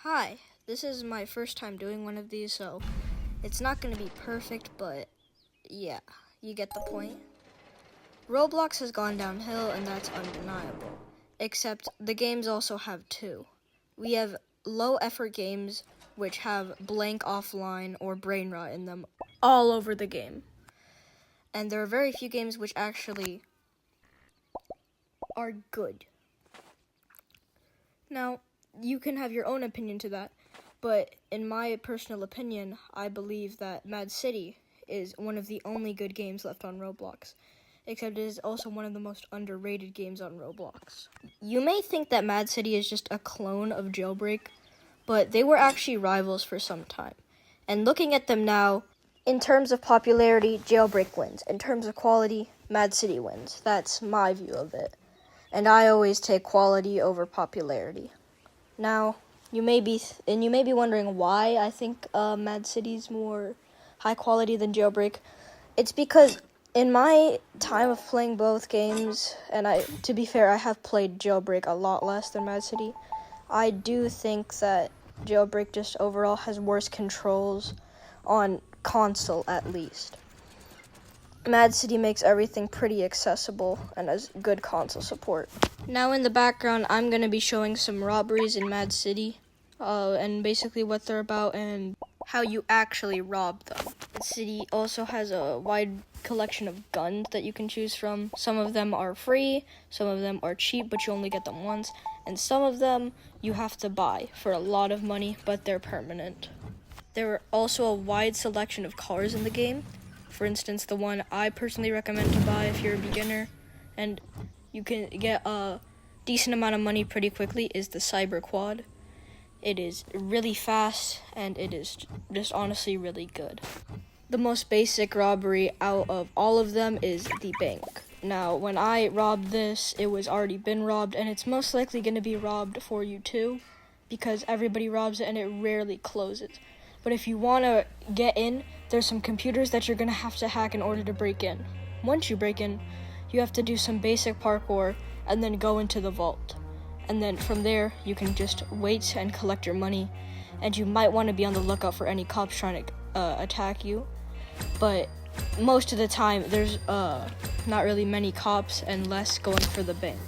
Hi, this is my first time doing one of these, so it's not going to be perfect, but yeah, you get the point. Roblox has gone downhill, and that's undeniable. Except the games also have two. We have low-effort games, which have blank offline or brain rot in them all over the game. And there are very few games which actually are good. Now, you can have your own opinion to that, but in my personal opinion, I believe that Mad City is one of the only good games left on Roblox, except it is also one of the most underrated games on Roblox. You may think that Mad City is just a clone of Jailbreak, but they were actually rivals for some time. And looking at them now, in terms of popularity, Jailbreak wins. In terms of quality, Mad City wins. That's my view of it. And I always take quality over popularity. Now, you may be wondering why I think Mad City's more high quality than Jailbreak. It's because in my time of playing both games, and to be fair, I have played Jailbreak a lot less than Mad City, I do think that Jailbreak just overall has worse controls on console, at least. Mad City makes everything pretty accessible and has good console support. Now in the background, I'm going to be showing some robberies in Mad City, and basically what they're about and how you actually rob them. Mad City also has a wide collection of guns that you can choose from. Some of them are free, some of them are cheap, but you only get them once, and some of them you have to buy for a lot of money, but they're permanent. There are also a wide selection of cars in the game. For instance, the one I personally recommend to buy if you're a beginner and you can get a decent amount of money pretty quickly is the Cyber Quad. It is really fast and it is just honestly really good. The most basic robbery out of all of them is the bank. Now, when I robbed this, it was already been robbed, and it's most likely going to be robbed for you too, because everybody robs it and it rarely closes. But if you want to get in, there's some computers that you're going to have to hack in order to break in. Once you break in, you have to do some basic parkour and then go into the vault. And then from there, you can just wait and collect your money. And you might want to be on the lookout for any cops trying to attack you. But most of the time, there's not really many cops and less going for the bank.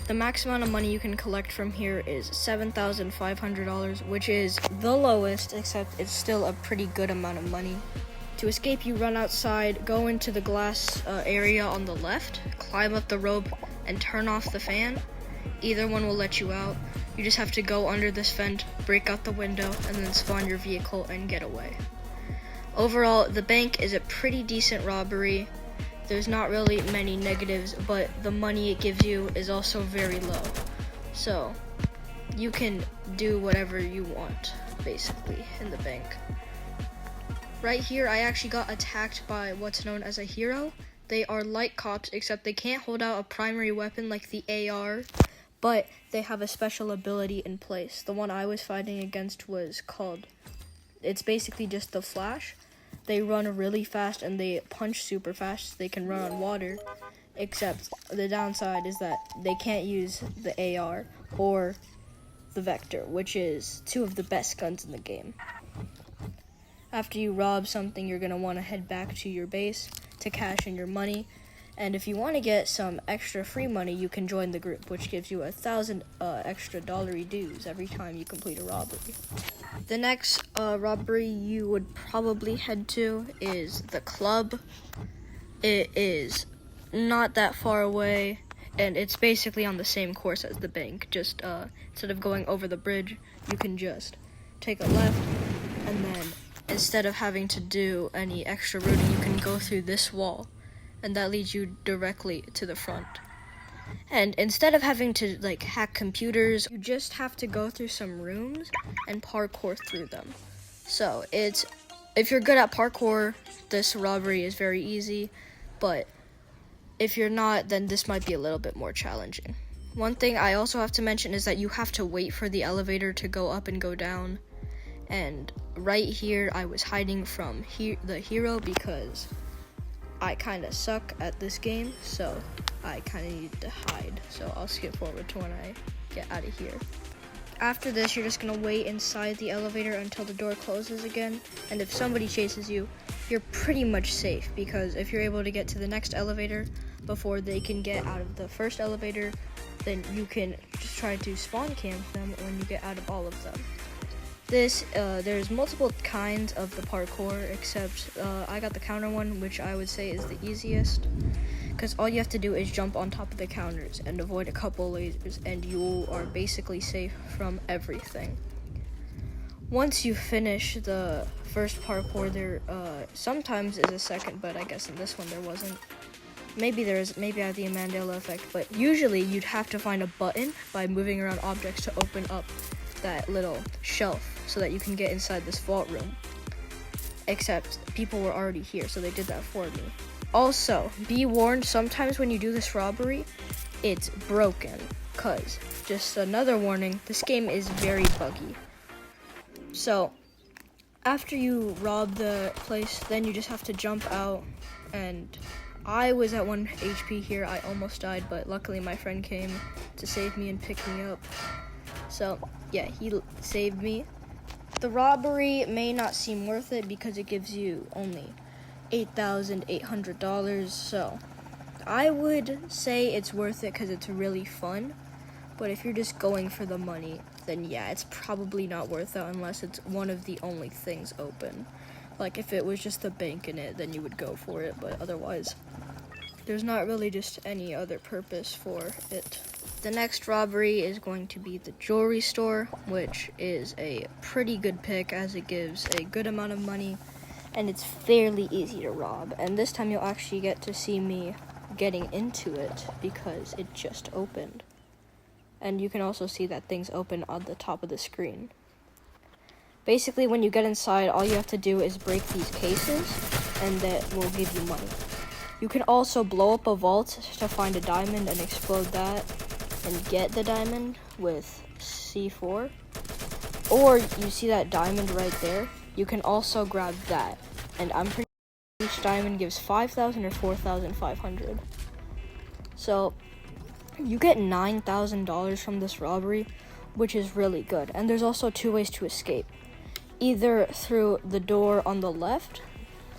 The max amount of money you can collect from here is $7,500, which is the lowest, except it's still a pretty good amount of money. To escape, you run outside, go into the glass area on the left, climb up the rope, and turn off the fan. Either one will let you out. You just have to go under this vent, break out the window, and then spawn your vehicle and get away. Overall, the bank is a pretty decent robbery. There's not really many negatives, but the money it gives you is also very low. So, you can do whatever you want, basically, in the bank. Right here, I actually got attacked by what's known as a hero. They are light cops, except they can't hold out a primary weapon like the AR, but they have a special ability in place. The one I was fighting against was it's basically just the Flash. They run really fast and they punch super fast. They can run on water, except the downside is that they can't use the AR or the Vector, which is two of the best guns in the game. After you rob something, you're going to want to head back to your base to cash in your money. And if you want to get some extra free money, you can join the group, which gives you 1,000 extra dollary dues every time you complete a robbery. The next robbery you would probably head to is the club. It is not that far away, and it's basically on the same course as the bank. Just instead of going over the bridge, you can just take a left, and then instead of having to do any extra routing, you can go through this wall, and that leads you directly to the front. And instead of having to hack computers, you just have to go through some rooms and parkour through them. So if you're good at parkour, this robbery is very easy, but if you're not, then this might be a little bit more challenging. One thing I also have to mention is that you have to wait for the elevator to go up and go down. And right here, I was hiding from the hero because I kind of suck at this game, so I kind of need to hide. So I'll skip forward to when I get out of here. After this, you're just gonna wait inside the elevator until the door closes again, and if somebody chases you, you're pretty much safe, because if you're able to get to the next elevator before they can get out of the first elevator, then you can just try to spawn camp them when you get out of all of them. There's multiple kinds of the parkour, except I got the counter one, which I would say is the easiest, because all you have to do is jump on top of the counters and avoid a couple lasers, and you are basically safe from everything. Once you finish the first parkour, there sometimes is a second, but I guess in this one there wasn't. Maybe I have the Mandela effect, but usually you'd have to find a button by moving around objects to open up that little shelf so that you can get inside this vault room. Except people were already here, so they did that for me. Also, be warned, sometimes when you do this robbery, it's broken. Cause, just another warning, this game is very buggy. So, after you rob the place, then you just have to jump out, and I was at 1 HP here. I almost died, but luckily my friend came to save me and pick me up. So, yeah, he saved me. The robbery may not seem worth it because it gives you only $8,800, so I would say it's worth it because it's really fun. But if you're just going for the money, then yeah, it's probably not worth it unless it's one of the only things open. Like if it was just the bank in it, then you would go for it, but otherwise there's not really just any other purpose for it. The next robbery is going to be the jewelry store, which is a pretty good pick as it gives a good amount of money and it's fairly easy to rob. And this time you'll actually get to see me getting into it because it just opened. And you can also see that things open on the top of the screen. Basically, when you get inside, all you have to do is break these cases and that will give you money. You can also blow up a vault to find a diamond and explode that and get the diamond with C4. Or you see that diamond right there, you can also grab that. And I'm pretty sure each diamond gives 5,000 or 4,500. So you get $9,000 from this robbery, which is really good. And there's also 2 ways to escape. Either through the door on the left,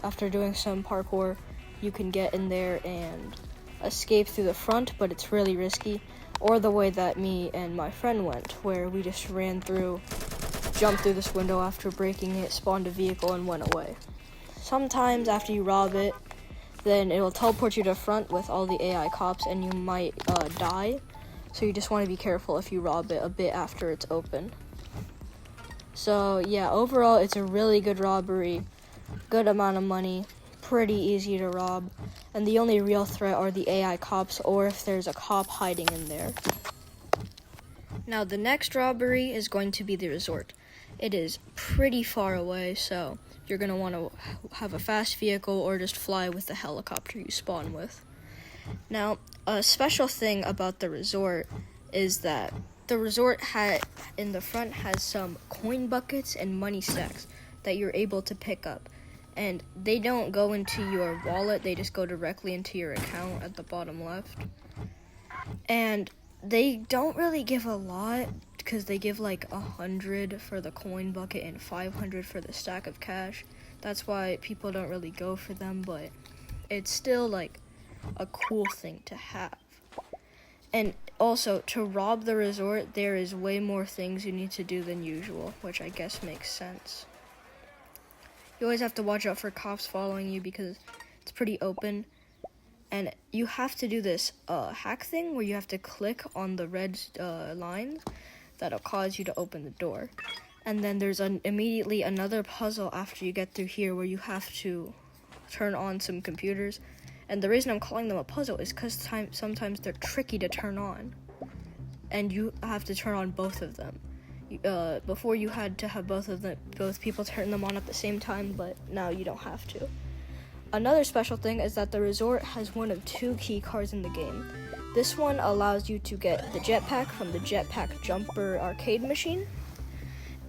after doing some parkour, you can get in there and escape through the front, but it's really risky. Or the way that me and my friend went, where we just ran through, jumped through this window after breaking it, spawned a vehicle, and went away. Sometimes after you rob it, then it will teleport you to the front with all the AI cops, and you might die. So you just want to be careful if you rob it a bit after it's open. So yeah, overall it's a really good robbery, good amount of money, pretty easy to rob, and the only real threat are the AI cops or if there's a cop hiding in there. Now the next robbery is going to be the resort. It is pretty far away, so you're going to want to have a fast vehicle or just fly with the helicopter you spawn with. Now, a special thing about the resort is that the resort in the front has some coin buckets and money stacks that you're able to pick up. And they don't go into your wallet, they just go directly into your account at the bottom left. And they don't really give a lot, because they give like 100 for the coin bucket and 500 for the stack of cash. That's why people don't really go for them, but it's still like a cool thing to have. And also, to rob the resort, there is way more things you need to do than usual, which I guess makes sense. You always have to watch out for cops following you because it's pretty open. And you have to do this hack thing where you have to click on the red lines that'll cause you to open the door. And then there's immediately another puzzle after you get through here where you have to turn on some computers. And the reason I'm calling them a puzzle is because sometimes they're tricky to turn on. And you have to turn on both of them. Before you had to have both people turn them on at the same time, but now you don't have to. Another special thing is that the resort has one of 2 key cards in the game. This one allows you to get the jetpack from the jetpack jumper arcade machine,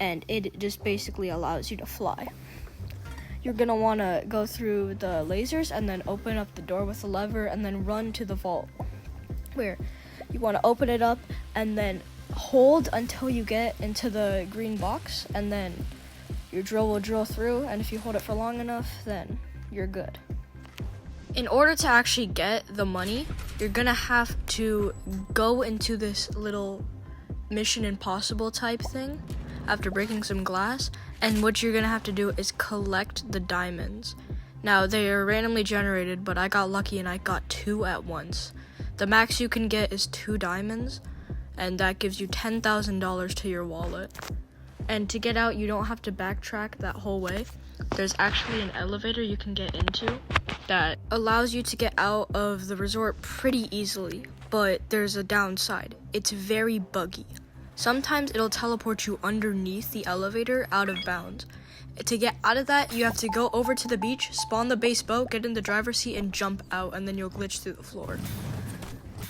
and it just basically allows you to fly. You're gonna wanna go through the lasers and then open up the door with a lever and then run to the vault, where you wanna open it up and then hold until you get into the green box, and then your drill will drill through, and if you hold it for long enough, then you're good. In order to actually get the money, you're gonna have to go into this little Mission Impossible type thing after breaking some glass, and what you're gonna have to do is collect the diamonds. Now, they are randomly generated, but I got lucky and I got 2 at once. The max you can get is 2 diamonds, and that gives you $10,000 to your wallet. And to get out, you don't have to backtrack that whole way. There's actually an elevator you can get into that allows you to get out of the resort pretty easily, but there's a downside. It's very buggy. Sometimes it'll teleport you underneath the elevator out of bounds. To get out of that, you have to go over to the beach, spawn the base boat, get in the driver's seat, and jump out, and then you'll glitch through the floor.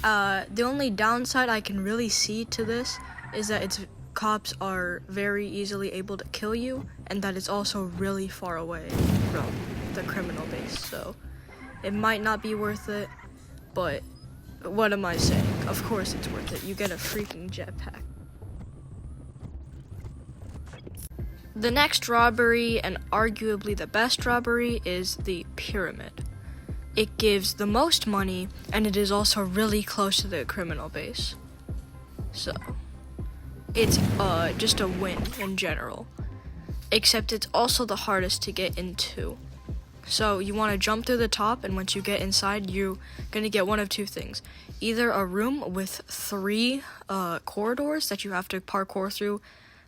The only downside I can really see to this is that its cops are very easily able to kill you, and that it's also really far away from the criminal base, so it might not be worth it, but what am I saying? Of course it's worth it. You get a freaking jetpack. The next robbery, and arguably the best robbery, is the pyramid. It gives the most money, and it is also really close to the criminal base. So, it's just a win in general. Except it's also the hardest to get into. So you want to jump through the top, and once you get inside, you're going to get one of 2 things. Either a room with 3 corridors that you have to parkour through,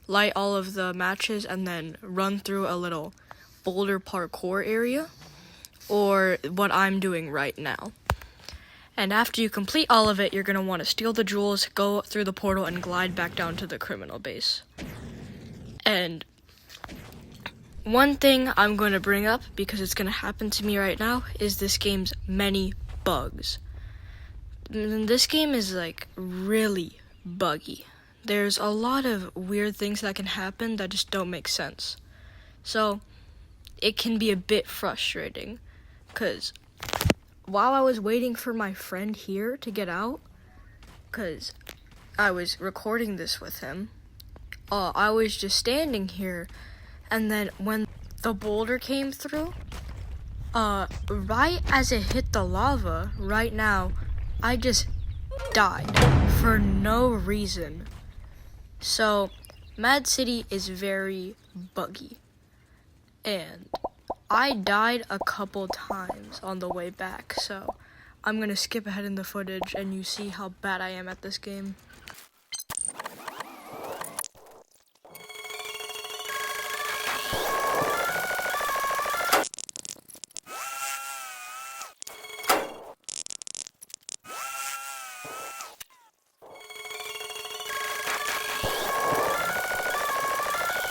light all of the matches, and then run through a little boulder parkour area, or what I'm doing right now. And after you complete all of it, you're going to want to steal the jewels, go through the portal, and glide back down to the criminal base. And one thing I'm going to bring up, because it's going to happen to me right now, is this game's many bugs. This game is like really buggy. There's a lot of weird things that can happen that just don't make sense. So it can be a bit frustrating, because while I was waiting for my friend here to get out, because I was recording this with him, I was just standing here, and then when the boulder came through, right as it hit the lava, right now, I just died for no reason. So, Mad City is very buggy, and I died a couple times on the way back, so I'm gonna skip ahead in the footage and you see how bad I am at this game.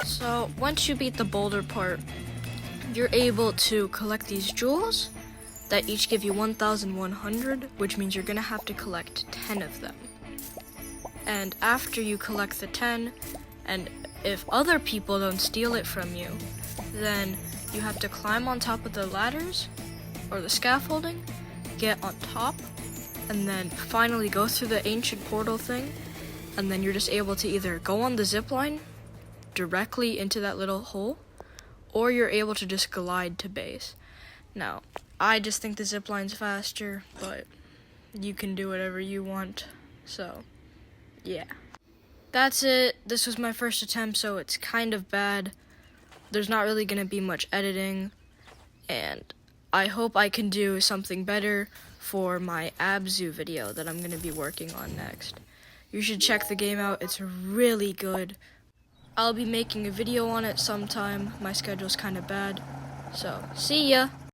So, once you beat the boulder part, you're able to collect these jewels that each give you 1,100, which means you're gonna have to collect 10 of them. And after you collect the 10, and if other people don't steal it from you, then you have to climb on top of the ladders or the scaffolding, get on top, and then finally go through the ancient portal thing, and then you're just able to either go on the zip line directly into that little hole, or you're able to just glide to base. Now, I just think the zip line's faster, but you can do whatever you want, so yeah. That's it. This was my first attempt, so it's kind of bad. There's not really gonna be much editing, and I hope I can do something better for my Abzu video that I'm gonna be working on next. You should check the game out. It's really good. I'll be making a video on it sometime. My schedule's kind of bad. So, see ya!